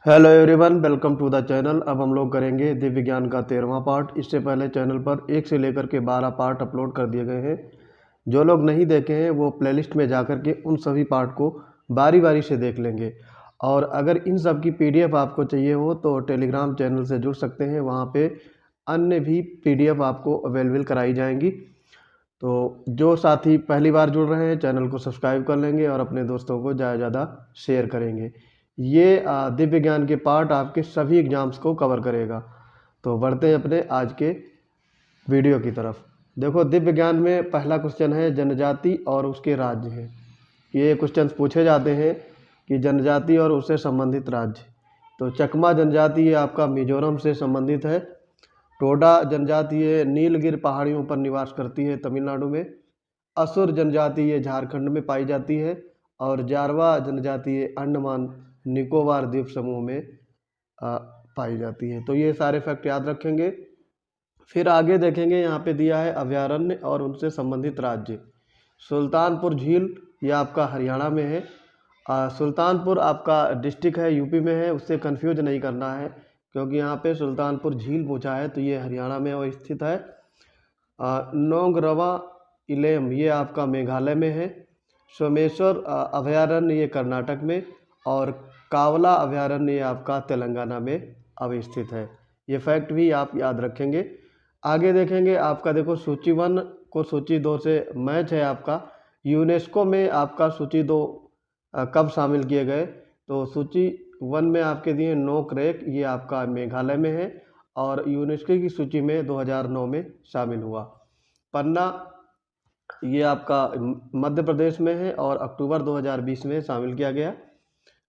Hello everyone, welcome to the channel. अब हम लोग करेंगे दिव्य ज्ञान का 13वां पार्ट। इससे पहले चैनल पर 1 से लेकर के 12 पार्ट अपलोड कर दिए गए हैं। जो लोग नहीं देखे हैं वो प्लेलिस्ट में जाकर के उन सभी पार्ट को बारी बारी से देख लेंगे। और अगर इन सब की पीडीएफ आपको चाहिए हो तो टेलीग्राम चैनल से जुड़ सकते हैं। वहाँ पे अन्य भी पीडीएफ आपको अवेलेबल कराई जाएंगी। तो जो साथी पहली बार जुड़ रहे हैं चैनल को सब्सक्राइब कर लेंगे और अपने दोस्तों को ज़्यादा ज़्यादा शेयर करेंगे। ये दिव्य ज्ञान के पार्ट आपके सभी एग्जाम्स को कवर करेगा। तो बढ़ते हैं अपने आज के वीडियो की तरफ। देखो, दिव्य ज्ञान में पहला क्वेश्चन है जनजाति और उसके राज्य हैं। ये क्वेश्चन पूछे जाते हैं कि जनजाति और उससे संबंधित राज्य। तो चकमा जनजाति ये आपका मिजोरम से संबंधित है। टोडा जनजाति ये नीलगिरी पहाड़ियों पर निवास करती है तमिलनाडु में। असुर जनजाति ये झारखंड में पाई जाती है। और जारवा जनजाति ये अंडमान निकोबार द्वीप समूह में पाई जाती है। तो ये सारे फैक्ट याद रखेंगे। फिर आगे देखेंगे, यहाँ पे दिया है अभयारण्य और उनसे संबंधित राज्य। सुल्तानपुर झील ये आपका हरियाणा में है। सुल्तानपुर आपका डिस्ट्रिक्ट है, यूपी में है, उससे कंफ्यूज नहीं करना है क्योंकि यहाँ पे सुल्तानपुर झील पूछा है तो ये हरियाणा में स्थित है। नोंगरवा इलेम ये आपका मेघालय में है। सोमेश्वर अभयारण्य ये कर्नाटक में। और कावला अभयारण्य ये आपका तेलंगाना में अवस्थित है। ये फैक्ट भी आप याद रखेंगे। आगे देखेंगे, आपका देखो सूची 1 को सूची 2 से मैच है आपका। यूनेस्को में आपका सूची 2 कब शामिल किए गए। तो सूची 1 में आपके दिए नोकरेक ये आपका मेघालय में है। और यूनेस्को की सूची में 2009 में शामिल हुआ। पन्ना ये आपका मध्य प्रदेश में है और अक्टूबर 2020 में शामिल किया गया।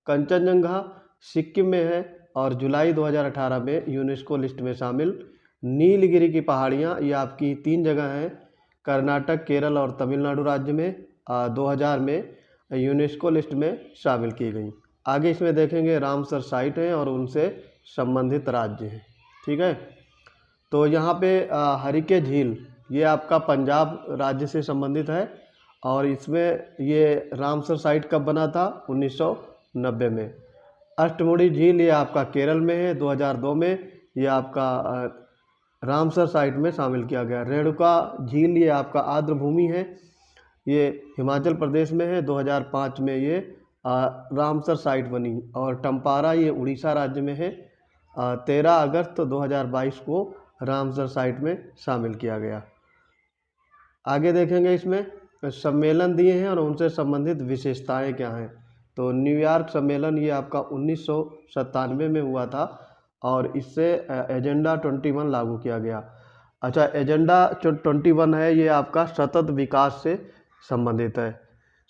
कंचनजंगा सिक्किम में है और जुलाई 2018 में यूनेस्को लिस्ट में शामिल। नीलगिरी की पहाड़ियाँ ये आपकी 3 जगह हैं, कर्नाटक, केरल और तमिलनाडु राज्य में। 2000 में यूनेस्को लिस्ट में शामिल की गई। आगे इसमें देखेंगे रामसर साइट हैं और उनसे संबंधित राज्य हैं। ठीक है, तो यहाँ पे हरिके झील ये आपका पंजाब राज्य से संबंधित है। और इसमें ये रामसर साइट कब बना था, 1990 में। अष्टमुड़ी झील ये आपका केरल में है, 2002 में ये आपका रामसर साइट में शामिल किया गया। रेणुका झील ये आपका आर्द्र भूमि है, ये हिमाचल प्रदेश में है, 2005 में ये रामसर साइट बनी। और टम्पारा ये उड़ीसा राज्य में है, 13 अगस्त 2022 को रामसर साइट में शामिल किया गया। आगे देखेंगे, इसमें सम्मेलन दिए हैं और उनसे संबंधित विशेषताएं क्या हैं। तो न्यूयॉर्क सम्मेलन ये आपका 1997 में हुआ था और इससे एजेंडा 21 लागू किया गया। अच्छा, एजेंडा 21 है ये आपका सतत विकास से संबंधित है,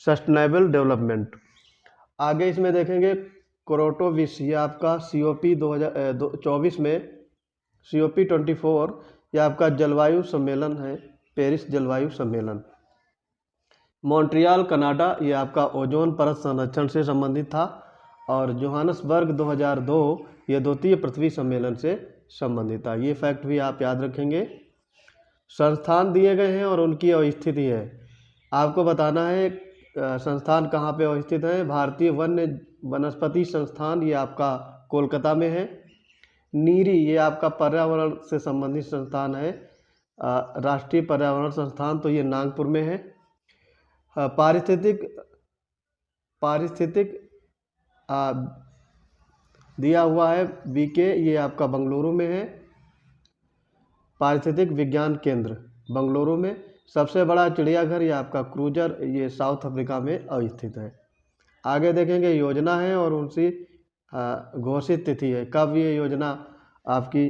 सस्टेनेबल डेवलपमेंट। आगे इसमें देखेंगे कोरोटोविस ये आपका COP 2024 में COP 24 ये आपका जलवायु सम्मेलन है, पेरिस जलवायु सम्मेलन। मॉन्ट्रियल कनाडा ये आपका ओजोन परत संरक्षण से संबंधित था। और जोहानसबर्ग 2002 ये द्वितीय पृथ्वी सम्मेलन से संबंधित था। ये फैक्ट भी आप याद रखेंगे। संस्थान दिए गए हैं और उनकी अवस्थिति है। आपको बताना है संस्थान कहाँ पे अवस्थित है। भारतीय वन्य वनस्पति संस्थान ये आपका कोलकाता में है। नीरी ये आपका पर्यावरण से संबंधित संस्थान है, राष्ट्रीय पर्यावरण संस्थान, तो ये नागपुर में है। पारिस्थितिक दिया हुआ है BK ये आपका बेंगलुरु में है। पारिस्थितिक विज्ञान केंद्र बेंगलुरु में। सबसे बड़ा चिड़ियाघर ये आपका क्रूजर ये साउथ अफ्रीका में अवस्थित है। आगे देखेंगे योजना है और उनकी घोषित तिथि है, कब ये योजना आपकी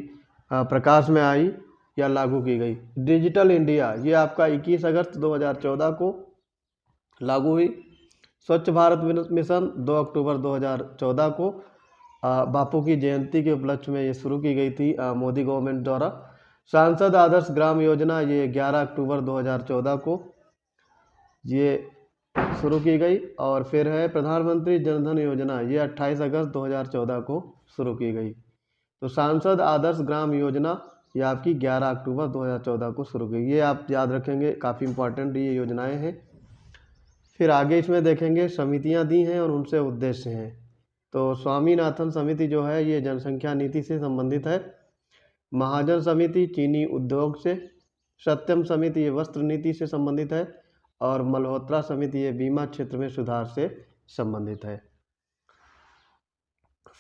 प्रकाश में आई या लागू की गई। डिजिटल इंडिया ये आपका 21 अगस्त 2014 को लागू हुई। स्वच्छ भारत मिशन 2 अक्टूबर 2014 को बापू की जयंती के उपलक्ष्य में ये शुरू की गई थी मोदी गवर्नमेंट द्वारा। सांसद आदर्श ग्राम योजना ये 11 अक्टूबर 2014 को ये शुरू की गई। और फिर है प्रधानमंत्री जनधन योजना ये 28 अगस्त 2014 को शुरू की गई। तो सांसद आदर्श ग्राम योजना ये आपकी 11 अक्टूबर 2014 को शुरू की। ये आप याद रखेंगे, काफ़ी इंपॉर्टेंट ये योजनाएं हैं। फिर आगे इसमें देखेंगे समितियां दी हैं और उनसे उद्देश्य हैं। तो स्वामीनाथन समिति जो है ये जनसंख्या नीति से संबंधित है। महाजन समिति चीनी उद्योग से, सत्यम समिति ये वस्त्र नीति से संबंधित है और मल्होत्रा समिति ये बीमा क्षेत्र में सुधार से संबंधित है।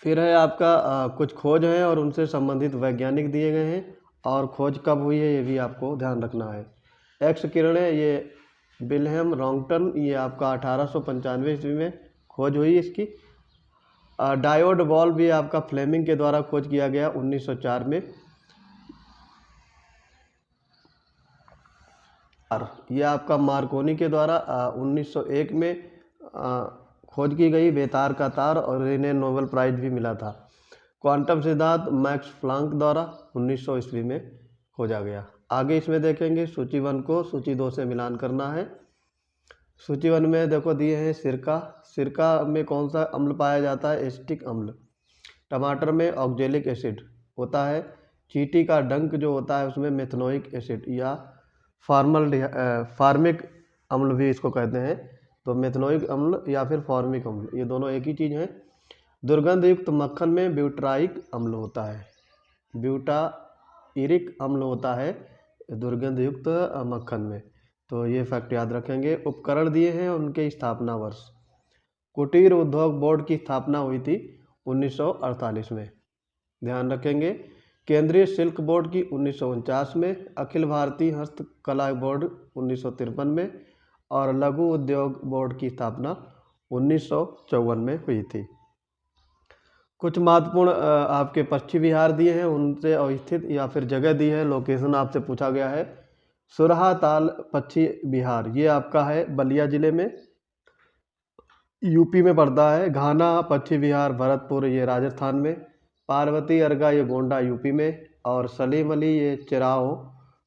फिर है आपका कुछ खोज है और उनसे संबंधित वैज्ञानिक दिए गए हैं और खोज कब हुई है ये भी आपको ध्यान रखना है। एक्स किरणें ये विल्हेम रॉन्गटन ये आपका 1895 ईस्वी में खोज हुई इसकी। डायोड बल्ब भी आपका फ्लेमिंग के द्वारा खोज किया गया 1904 में। और ये आपका मार्कोनी के द्वारा 1901 में खोज की गई बेतार का तार और इन्हें नोबेल प्राइज भी मिला था। क्वांटम सिद्धांत मैक्स प्लांक द्वारा 1900 ईस्वी में खोजा गया। आगे इसमें देखेंगे सूची 1 को सूची 2 से मिलान करना है। सूची 1 में देखो दिए हैं सिरका। सिरका में कौन सा अम्ल पाया जाता है? एसिटिक अम्ल। टमाटर में ऑक्जेलिक एसिड होता है। चींटी का डंक जो होता है उसमें मेथनोइक एसिड या फार्मिक अम्ल भी इसको कहते हैं। तो मेथनोइक अम्ल या फिर फॉर्मिक अम्ल ये दोनों एक ही चीज़ है। दुर्गंध युक्त मक्खन में ब्यूटराइक अम्ल होता है। ब्यूटाइरिक अम्ल होता है दुर्गंध युक्त मक्खन में। तो ये फैक्ट याद रखेंगे। उपकरण दिए हैं उनके स्थापना वर्ष। कुटीर उद्योग बोर्ड की स्थापना हुई थी 1948 में, ध्यान रखेंगे। केंद्रीय सिल्क बोर्ड की 1949 में, अखिल भारतीय हस्तकला बोर्ड 1953 में और लघु उद्योग बोर्ड की स्थापना 1954 में हुई थी। कुछ महत्वपूर्ण आपके पश्चिमी बिहार दिए हैं, उनसे अवस्थित या फिर जगह दी है, लोकेशन आपसे पूछा गया है। सुरहा ताल पश्चिमी बिहार ये आपका है बलिया जिले में, यूपी में पड़ता है। घाना पश्चिमी बिहार भरतपुर ये राजस्थान में। पार्वती अर्गा ये गोंडा यूपी में और सलीम अली ये चिराओ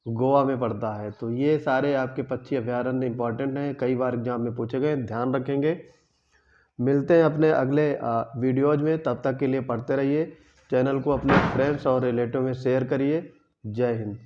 गोवा में पड़ता है। तो ये सारे आपके पक्षी अभयारण्य इंपॉर्टेंट हैं, कई बार एग्जाम में पूछे गए, ध्यान रखेंगे। मिलते हैं अपने अगले वीडियोज़ में, तब तक के लिए पढ़ते रहिए। चैनल को अपने फ्रेंड्स और रिलेटिव में शेयर करिए। जय हिंद।